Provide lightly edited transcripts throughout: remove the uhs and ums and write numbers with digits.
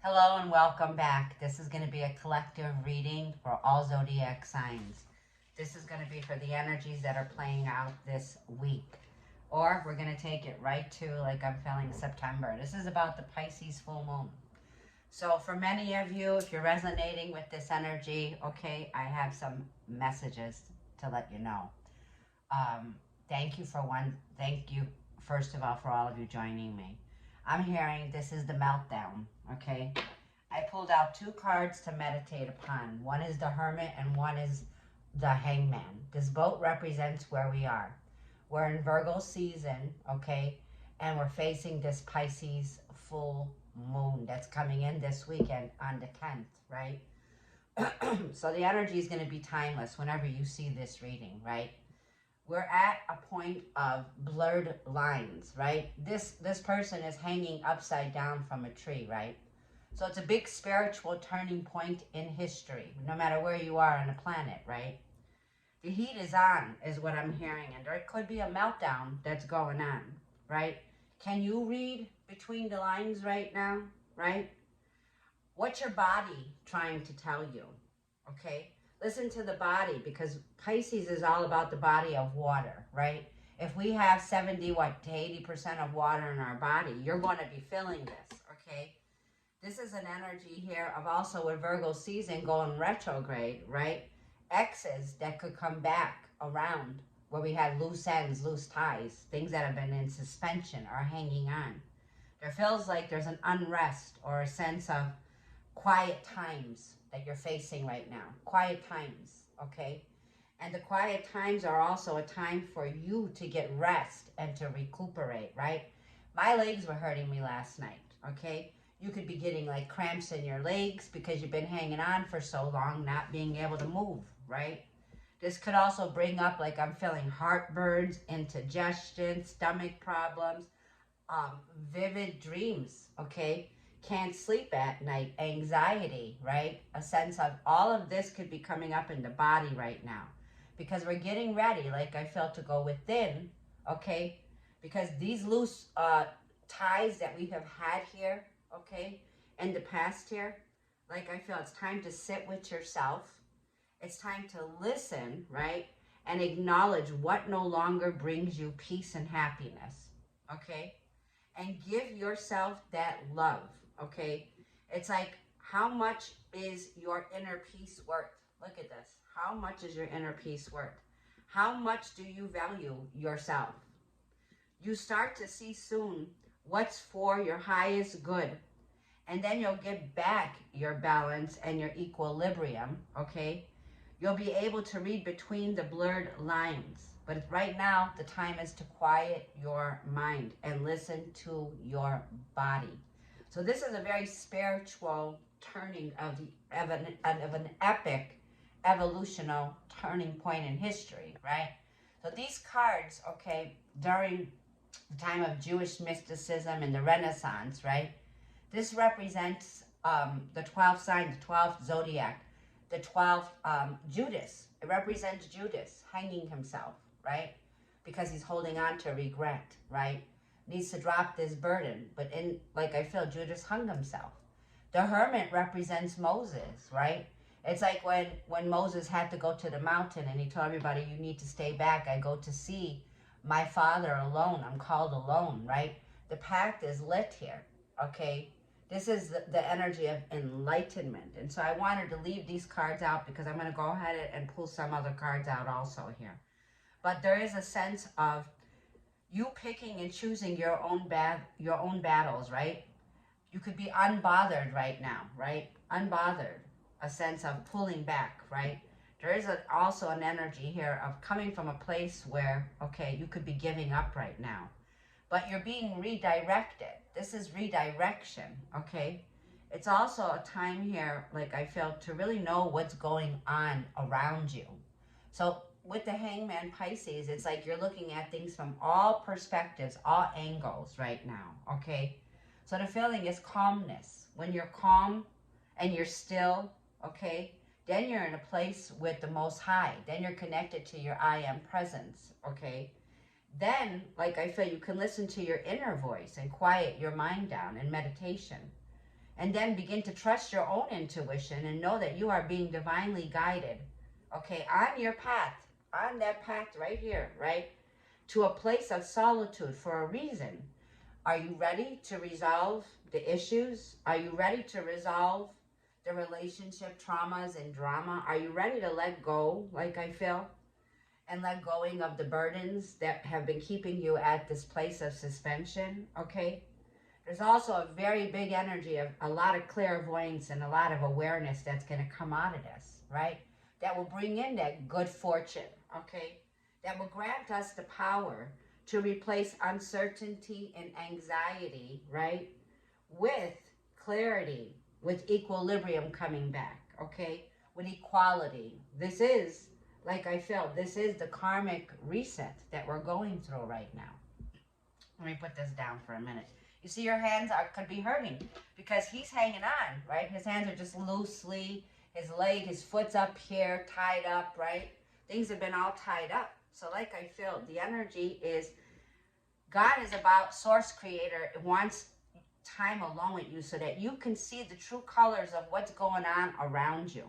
Hello and welcome back. This is going to be a collective reading for all Zodiac signs. This is going to be for the energies that are playing out this week. Or we're going to take it right to, like I'm feeling, September. This is about the Pisces full moon. So for many of you, if you're resonating with this energy, okay, I have some messages to let you know. Thank you first of all, for all of you joining me. I'm hearing this is the meltdown, okay? I pulled out two cards to meditate upon. One is the Hermit and one is the Hangman. This boat represents where we are. We're in Virgo season, okay? And we're facing this Pisces full moon that's coming in this weekend on the 10th, right? So the energy is going to be timeless whenever you see this reading, right? We're at a point of blurred lines, right? This person is hanging upside down from a tree, right? So it's a big spiritual turning point in history, no matter where you are on the planet, right? The heat is on, is what I'm hearing, and there could be a meltdown that's going on, right? Can you read between the lines right now, right? What's your body trying to tell you, okay? Listen to the body, because Pisces is all about the body of water, right? If we have 70 to 80% of water in our body, you're going to be feeling this, okay? This is an energy here of also with Virgo season going retrograde, right? Exes that could come back around where we had loose ends, loose ties, things that have been in suspension or hanging on. There feels like there's an unrest or a sense of quiet times that you're facing right now. Quiet times, okay? And the quiet times are also a time for you to get rest and to recuperate, right? My legs were hurting me last night, okay? You could be getting like cramps in your legs because you've been hanging on for so long, not being able to move, right? This could also bring up, like I'm feeling heartburns, indigestion, stomach problems, vivid dreams, okay? Can't sleep at night, anxiety, right? A sense of all of this could be coming up in the body right now because we're getting ready, like I felt, to go within, okay? Because these loose ties that we have had here, okay, in the past here, like I feel it's time to sit with yourself. It's time to listen, right? And acknowledge what no longer brings you peace and happiness, okay? And give yourself that love, okay? It's like, how much is your inner peace worth? Look at this. How much is your inner peace worth? How much do you value yourself? You start to see soon what's for your highest good. And then you'll get back your balance and your equilibrium, okay? You'll be able to read between the blurred lines. But right now, the time is to quiet your mind and listen to your body. So this is a very spiritual turning of an epic evolutional turning point in history, right? So these cards, okay, during the time of Jewish mysticism and the Renaissance, right? This represents the 12th sign, the 12th Zodiac, the 12th Judas. It represents Judas hanging himself, right? Because he's holding on to regret, right? Needs to drop this burden. But like I feel, Judas hung himself. The Hermit represents Moses, right? It's like when Moses had to go to the mountain and he told everybody, you need to stay back. I go to see my father alone. I'm called alone, right? The pact is lit here, okay? This is the energy of enlightenment. And so I wanted to leave these cards out because I'm going to go ahead and pull some other cards out also here. But there is a sense of you picking and choosing your own battles, right? You could be unbothered right now, right? Unbothered. A sense of pulling back, right? There is also an energy here of coming from a place where, okay, you could be giving up right now. But you're being redirected. This is redirection, okay? It's also a time here, like I feel, to really know what's going on around you. So with the Hangman Pisces, it's like you're looking at things from all perspectives, all angles right now, okay? So the feeling is calmness. When you're calm and you're still, okay, then you're in a place with the Most High. Then you're connected to your I Am presence, okay? Then, like I feel, you can listen to your inner voice and quiet your mind down in meditation. And then begin to trust your own intuition and know that you are being divinely guided, okay, on your path, on that path right here, right, to a place of solitude for a reason. Are you ready to resolve the issues? Are you ready to resolve the relationship traumas and drama? Are you ready to let go, like I feel? And let going of the burdens that have been keeping you at this place of suspension, okay? There's also a very big energy of a lot of clairvoyance and a lot of awareness that's going to come out of this, right? That will bring in that good fortune, okay? That will grant us the power to replace uncertainty and anxiety, right? With clarity, with equilibrium coming back, okay? With equality. This is, like I felt, this is the karmic reset that we're going through right now. Let me put this down for a minute. You see, your hands could be hurting because he's hanging on, right? His hands are just loosely, his leg, his foot's up here, tied up, right? Things have been all tied up. So like I feel, the energy is, God is about source creator. It wants time alone with you so that you can see the true colors of what's going on around you.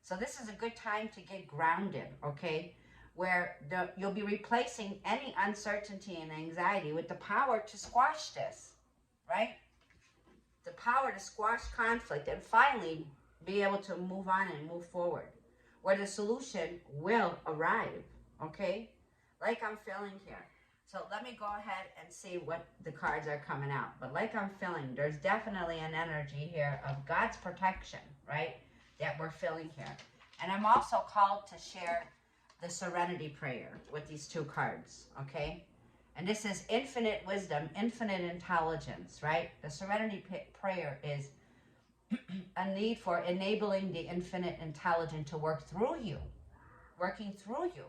So this is a good time to get grounded, okay? Where you'll be replacing any uncertainty and anxiety with the power to squash this, right? The power to squash conflict and finally be able to move on and move forward, where the solution will arrive, okay? Like I'm feeling here. So let me go ahead and see what the cards are coming out. But like I'm feeling, there's definitely an energy here of God's protection, right? That we're feeling here. And I'm also called to share the Serenity Prayer with these two cards, okay? And this is infinite wisdom, infinite intelligence, right? The Serenity Prayer is a need for enabling the infinite intelligence to work through you, working through you.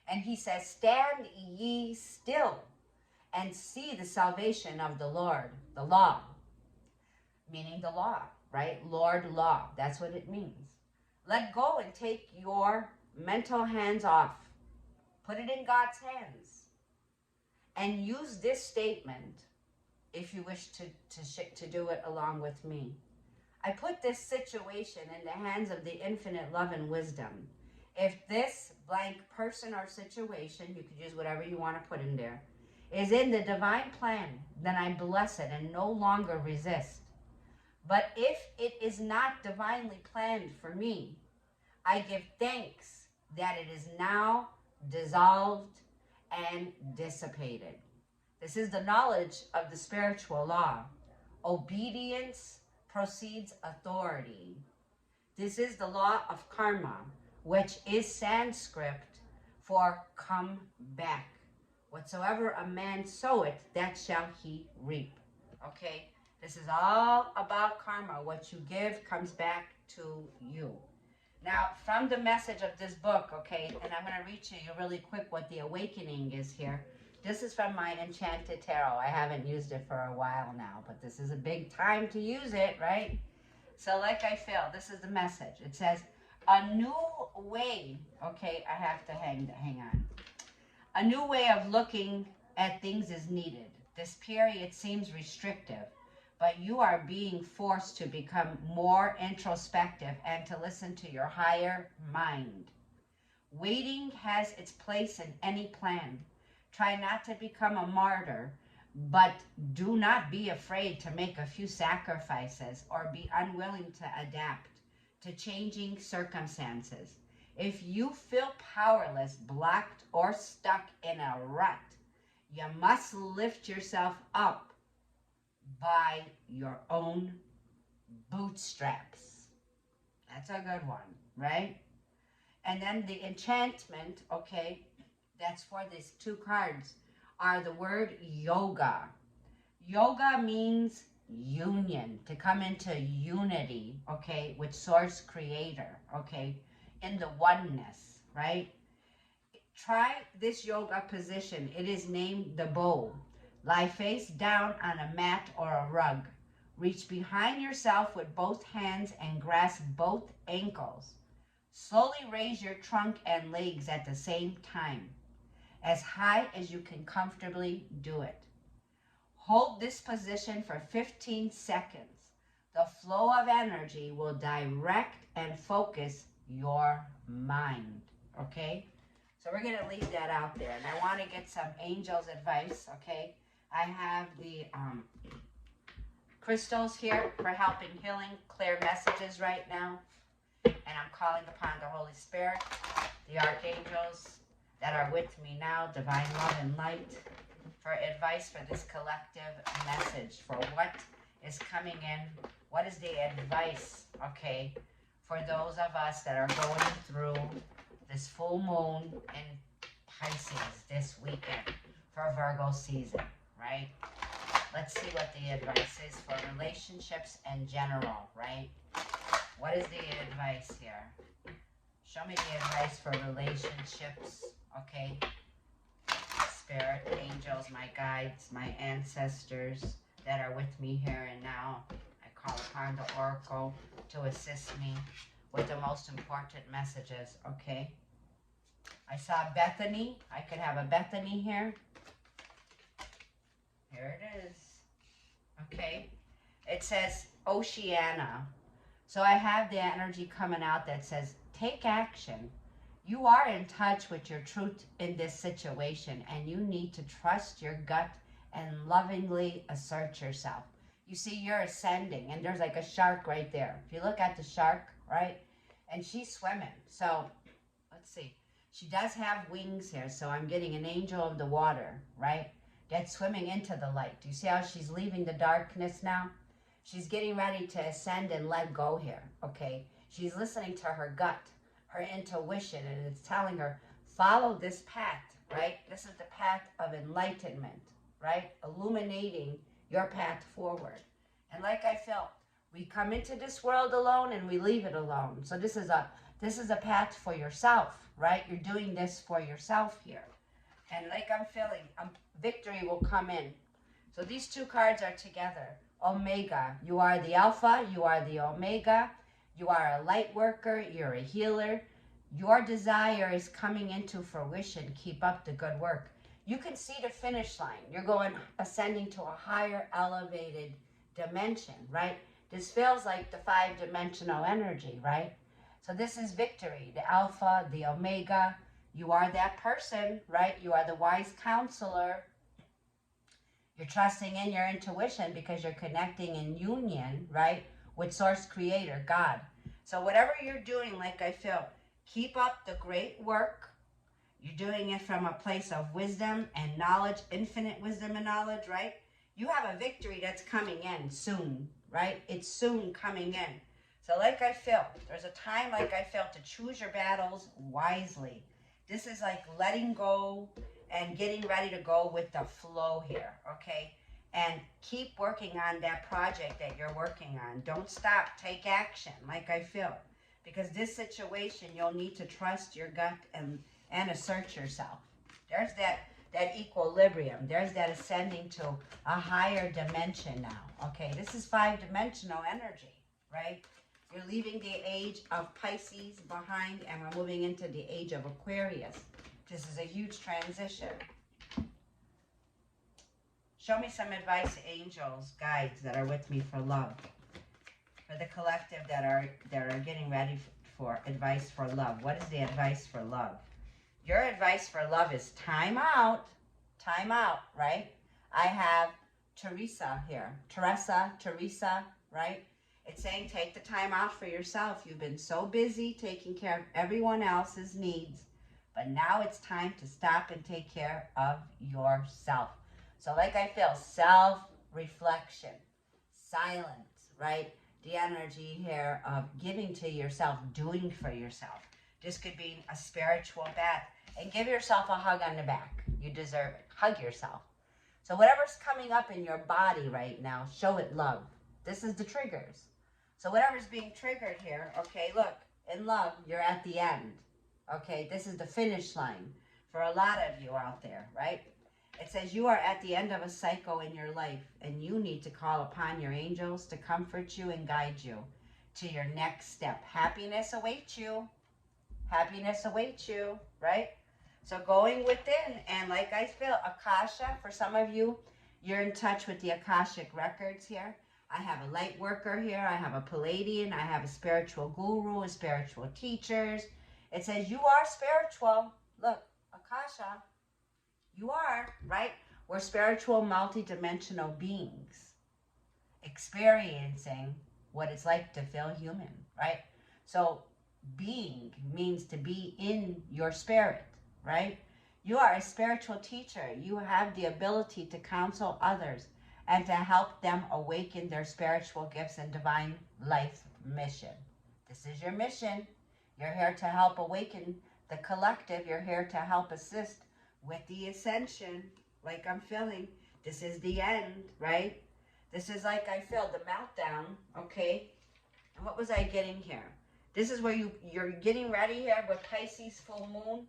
And he says, stand ye still and see the salvation of the Lord, the law, meaning the law, right? Lord, law, that's what it means. Let go and take your mental hands off. Put it in God's hands. And use this statement if you wish to do it along with me. I put this situation in the hands of the infinite love and wisdom. If this blank person or situation, you could use whatever you want to put in there, is in the divine plan, then I bless it and no longer resist. But if it is not divinely planned for me, I give thanks that it is now dissolved and dissipated. This is the knowledge of the spiritual law. Obedience precedes authority. This is the law of karma, which is Sanskrit for come back. Whatsoever a man soweth, that shall he reap. Okay? This is all about karma. What you give comes back to you. Now, from the message of this book, okay, and I'm going to read to you really quick what the awakening is here. This is from my Enchanted Tarot. I haven't used it for a while now, but this is a big time to use it, right? So like I feel, this is the message. It says, a new way, okay, I have to hang on. A new way of looking at things is needed. This period seems restrictive, but you are being forced to become more introspective and to listen to your higher mind. Waiting has its place in any plan. Try not to become a martyr, but do not be afraid to make a few sacrifices or be unwilling to adapt to changing circumstances. If you feel powerless, blocked, or stuck in a rut, you must lift yourself up by your own bootstraps. That's a good one, right? And then the enchantment, okay, that's for these two cards, are the word yoga. Yoga means union, to come into unity, okay, with source creator, okay, in the oneness, right? Try this yoga position. It is named the bow. Lie face down on a mat or a rug. Reach behind yourself with both hands and grasp both ankles. Slowly raise your trunk and legs at the same time, as high as you can comfortably do it. Hold this position for 15 seconds. The flow of energy will direct and focus your mind. Okay? So we're going to leave that out there. And I want to get some angels' advice. Okay? I have the crystals here for helping healing, clear messages right now. And I'm calling upon the Holy Spirit, the archangels that are with me now, divine love and light, for advice for this collective message, for what is coming in. What is the advice, okay, for those of us that are going through this full moon in Pisces this weekend for Virgo season, right? Let's see what the advice is for relationships in general, right? What is the advice here? Show me the advice for relationships, okay? Spirit, angels, my guides, my ancestors that are with me here and now. I call upon the oracle to assist me with the most important messages, okay? I saw Bethany. I could have a Bethany here. Here it is. Okay. It says Oceana. So I have the energy coming out that says, take action. You are in touch with your truth in this situation, and you need to trust your gut and lovingly assert yourself. You see, you're ascending, and there's like a shark right there. If you look at the shark, right, and she's swimming. So let's see. She does have wings here, so I'm getting an angel of the water, right, that's swimming into the light. Do you see how she's leaving the darkness now? She's getting ready to ascend and let go here, okay? She's listening to her gut, her intuition, and it's telling her, follow this path, right? This is the path of enlightenment, right? Illuminating your path forward. And like I felt, we come into this world alone and we leave it alone. So this is a path for yourself, right? You're doing this for yourself here. And like I'm feeling, victory will come in. So these two cards are together. Omega, you are the Alpha, you are the Omega. You are a light worker, you're a healer. Your desire is coming into fruition. Keep up the good work. You can see the finish line. You're going, ascending to a higher elevated dimension, right? This feels like the 5-dimensional energy, right? So this is victory, the Alpha, the Omega. You are that person, right? You are the wise counselor. You're trusting in your intuition because you're connecting in union, right, with Source Creator, God. So whatever you're doing, like I feel, keep up the great work. You're doing it from a place of wisdom and knowledge, infinite wisdom and knowledge, right? You have a victory that's coming in soon, right? It's soon coming in. So like I feel, there's a time like I feel to choose your battles wisely. This is like letting go and getting ready to go with the flow here, okay? And keep working on that project that you're working on. Don't stop. Take action, like I feel. Because this situation, you'll need to trust your gut and assert yourself. There's that equilibrium. There's that ascending to a higher dimension now, okay? This is 5-dimensional energy, right? You're leaving the age of Pisces behind, and we're moving into the age of Aquarius. This is a huge transition. Show me some advice, angels, guides that are with me for love. For the collective that are getting ready for advice for love. What is the advice for love? Your advice for love is time out. Time out, right? I have Teresa here. Teresa, right? It's saying take the time out for yourself. You've been so busy taking care of everyone else's needs. But now it's time to stop and take care of yourself. So like I feel, self-reflection, silence, right? The energy here of giving to yourself, doing for yourself. This could be a spiritual bath. And give yourself a hug on the back. You deserve it. Hug yourself. So whatever's coming up in your body right now, show it love. This is the triggers. So whatever's being triggered here, okay, look, in love, you're at the end. Okay, this is the finish line for a lot of you out there, right? It says you are at the end of a cycle in your life, and you need to call upon your angels to comfort you and guide you to your next step. Happiness awaits you. Happiness awaits you, right? So going within, and like I feel, Akasha, for some of you, you're in touch with the Akashic records here. I have a light worker here. I have a Palladian. I have a spiritual guru, a spiritual teachers. It says you are spiritual. Look, Akasha, you are, right? We're spiritual, multidimensional beings experiencing what it's like to feel human, right? So being means to be in your spirit, right? You are a spiritual teacher. You have the ability to counsel others and to help them awaken their spiritual gifts and divine life mission. This is your mission. You're here to help awaken the collective. You're here to help assist with the ascension, like I'm feeling. This is the end, right? This is like I feel the meltdown, okay? And what was I getting here? This is where you're getting ready here with Pisces full moon.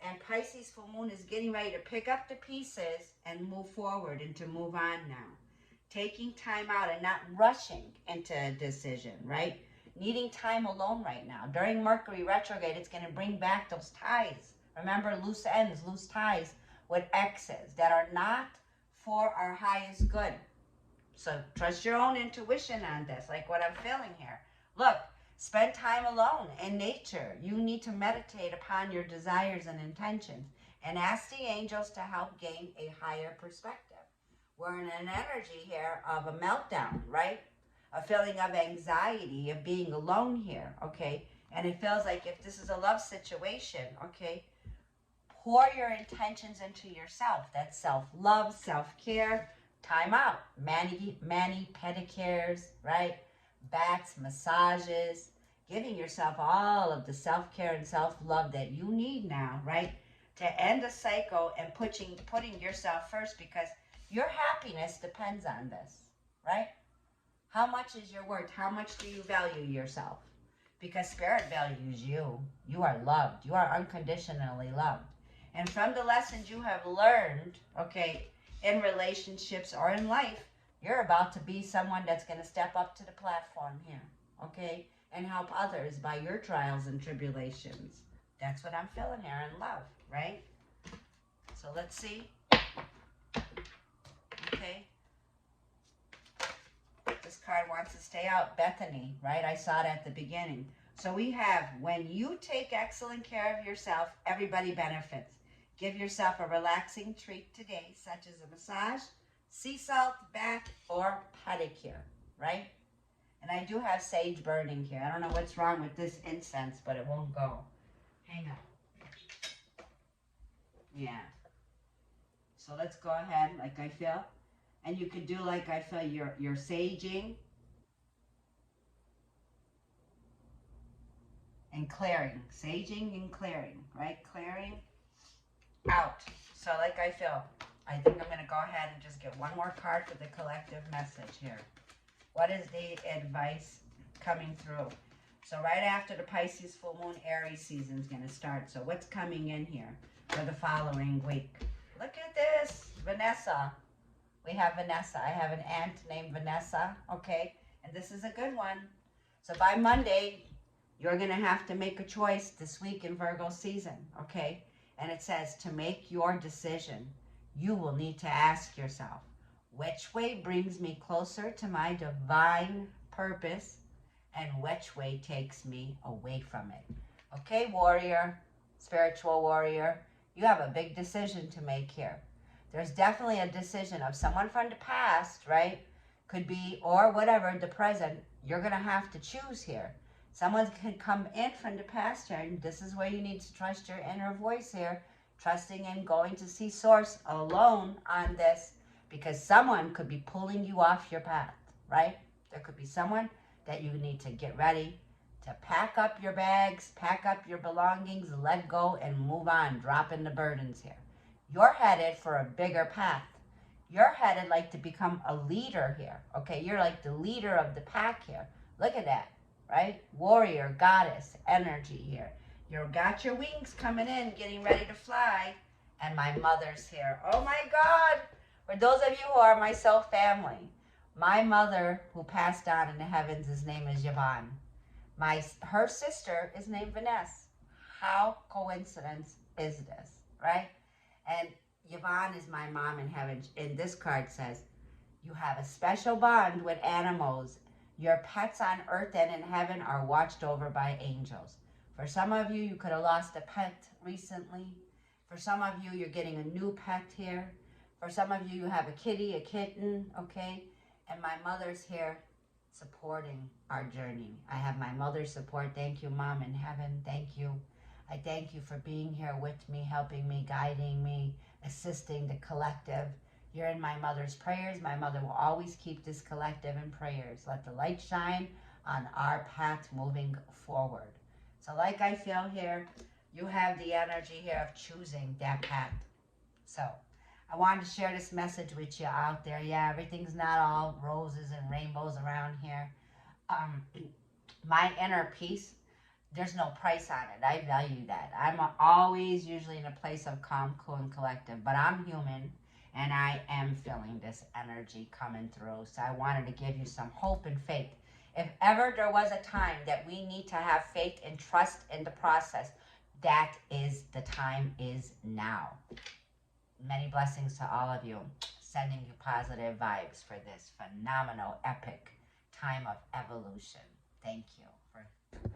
And Pisces full moon is getting ready to pick up the pieces and move forward and to move on now. Taking time out and not rushing into a decision, right? Needing time alone right now. During Mercury retrograde, it's going to bring back those ties. Remember, loose ends, loose ties with exes that are not for our highest good. So trust your own intuition on this, like what I'm feeling here. Look, spend time alone in nature. You need to meditate upon your desires and intentions and ask the angels to help gain a higher perspective. We're in an energy here of a meltdown, right? A feeling of anxiety, of being alone here, okay? And it feels like if this is a love situation, okay, pour your intentions into yourself. That's self-love, self-care, time out. Mani pedicures, right? Baths, massages, giving yourself all of the self-care and self-love that you need now, right? To end the cycle and putting yourself first, because your happiness depends on this, right? How much is your worth? How much do you value yourself? Because Spirit values you. You are loved. You are unconditionally loved. And from the lessons you have learned, okay, in relationships or in life, you're about to be someone that's going to step up to the platform here, okay, and help others by your trials and tribulations. That's what I'm feeling here in love, right? So let's see. Okay. This card wants to stay out. Bethany, right? I saw it at the beginning. So we have, when you take excellent care of yourself, everybody benefits. Give yourself a relaxing treat today, such as a massage, sea salt, bath, or pedicure, right? And I do have sage burning here. I don't know what's wrong with this incense, but it won't go. Hang on. Yeah. So let's go ahead, like I feel. And you could do like I feel your saging and clearing. Saging and clearing, right? Clearing out. So like I feel, I think I'm going to go ahead and just get one more card for the collective message here. What is the advice coming through? So right after the Pisces full moon, Aries season is going to start. So what's coming in here for the following week? Look at this, Vanessa. We have Vanessa. I have an aunt named Vanessa, okay? And this is a good one. So by Monday, you're going to have to make a choice this week in Virgo season, okay? And it says to make your decision, you will need to ask yourself, which way brings me closer to my divine purpose and which way takes me away from it? Okay, warrior, spiritual warrior, you have a big decision to make here. There's definitely a decision of someone from the past, right? Could be, or whatever, the present. You're going to have to choose here. Someone can come in from the past here, and this is where you need to trust your inner voice here, trusting and going to see source alone on this, because someone could be pulling you off your path, right? There could be someone that you need to get ready to pack up your bags, pack up your belongings, let go, and move on, dropping the burdens here. You're headed for a bigger path. You're headed like to become a leader here, okay? You're like the leader of the pack here. Look at that, right? Warrior, goddess, energy here. You've got your wings coming in, getting ready to fly. And my mother's here. Oh my God. For those of you who are my soul family, my mother who passed on in the heavens, his name is Yvonne. Her sister is named Vanessa. How coincidence is this, right? And Yvonne is my mom in heaven. And this card says, You have a special bond with animals. Your pets on earth and in heaven are watched over by angels. For some of you, you could have lost a pet recently. For some of you, you're getting a new pet here. For some of you, you have a kitty, a kitten, okay? And my mother's here supporting our journey. I have my mother's support. Thank you, Mom in heaven. Thank you. I thank you for being here with me, helping me, guiding me, assisting the collective. You're in my mother's prayers. My mother will always keep this collective in prayers. Let the light shine on our path moving forward. So like I feel here, you have the energy here of choosing that path. So I wanted to share this message with you out there. Yeah, everything's not all roses and rainbows around here. My inner peace, there's no price on it. I value that. I'm always usually in a place of calm, cool, and collective. But I'm human, and I am feeling this energy coming through. So I wanted to give you some hope and faith. If ever there was a time that we need to have faith and trust in the process, that is the time is now. Many blessings to all of you. Sending you positive vibes for this phenomenal, epic time of evolution. Thank you for